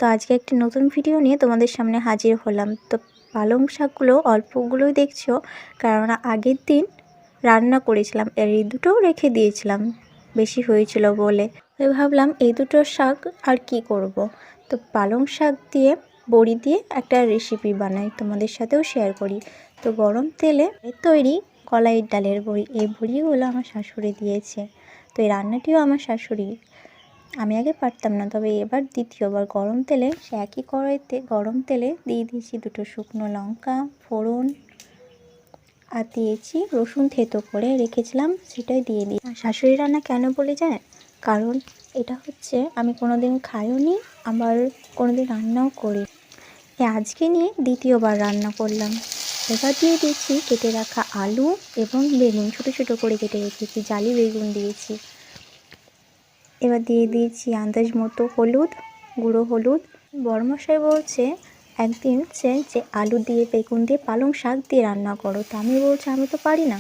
তো আজকে একটি নতুন ভিডিও নিয়ে তোমাদের সামনে হাজির হলাম। তো পালং শাকগুলো অল্পগুলোই দেখছো, কারণ আগের দিন রান্না করেছিলাম, এই দুটোও রেখে দিয়েছিলাম, বেশি হয়েছিল বলে। তাই ভাবলাম এই দুটো শাক আর কি করব। তো পালং শাক দিয়ে বড়ি দিয়ে একটা রেসিপি বানাই, তোমাদের সাথেও শেয়ার করি। তো গরম তেলে তৈরি কলাইয়ের ডালের বড়ি, এই বড়িগুলো আমার শাশুড়ি দিয়েছে। তো এই রান্নাটিও আমার শাশুড়ি, আমি আগে পারতাম না, তবে এবার দ্বিতীয়বার গরম তেলে, সে একই কড়াইতে গরম তেলে দিয়ে দিয়েছি দুটো শুকনো লঙ্কা ফোড়ন, আর দিয়েছি রসুন থেতো করে রেখেছিলাম, সেটাই দিয়ে দিই। শাশুড়ি রান্না কেন বলে জানেন? কারণ এটা হচ্ছে আমি কোনোদিন খাইও নি, আবার কোনোদিন রান্নাও করি। আজকে নিয়ে দ্বিতীয়বার রান্না করলাম। এবার দিয়ে দিয়েছি কেটে রাখা আলু এবং বেগুন, ছোটো ছোটো করে কেটে রেখেছি, জালি বেগুন দিয়েছি। এবার দিয়ে দিয়েছি আন্দাজ মতো হলুদ, গুঁড়ো হলুদ। বড়মশাই বলছে একদিন যে আলু দিয়ে বেগুন দিয়ে পালং শাক দিয়ে রান্না করো, তো আমি বলছি আমি তো পারি না।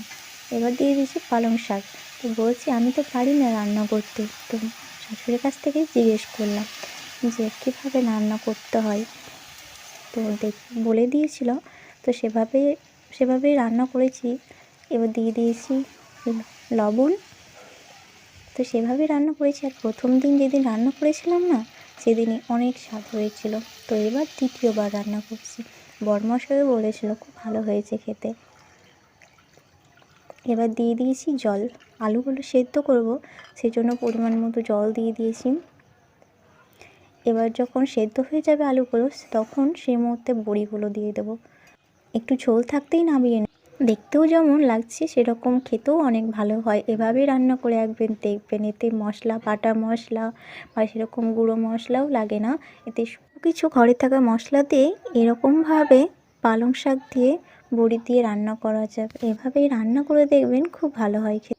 এবার দিয়ে দিয়েছি পালং শাক, তো বলছি আমি তো পারি না রান্না করতে। তো শাশুড়ির কাছ থেকে জিজ্ঞেস করলাম যে কীভাবে রান্না করতে হয়, তো বলে দিয়েছিল। তো সেভাবেই রান্না করেছি। এবার দিয়ে দিয়েছি লবণ। তো সেভাবেই রান্না করেছি, আর প্রথম দিন যেদিন রান্না করেছিলাম না, সেদিনই অনেক স্বাদ হয়েছিল। তো এবার দ্বিতীয়বার রান্না করছি, বড়মশাইও বলেছিল খুব ভালো হয়েছে খেতে। এবার দিয়ে দিয়েছি জল, আলুগুলো সেদ্ধ করব, সেই জন্য পরিমাণ মতো জল দিয়ে দিয়েছি। এবার যখন সেদ্ধ হয়ে যাবে আলুগুলো, তখন সেই মুহূর্তে বড়িগুলো দিয়ে দেবো। একটু ঝোল থাকতেই নামিয়ে দেখতেও যেমন লাগছে সেরকম খেতেও অনেক ভালো হয়। এভাবেই রান্না করে একবার দেখবেন, এতে মশলা, বাটা মশলা বা সেরকম গুঁড়ো মশলাও লাগে না, এতে কিছু ঘরে থাকা মশলা দিয়ে এরকমভাবে পালং শাক দিয়ে বড়ি দিয়ে রান্না করা যাবে। এভাবেই রান্না করে দেখবেন, খুব ভালো হয় খেতে।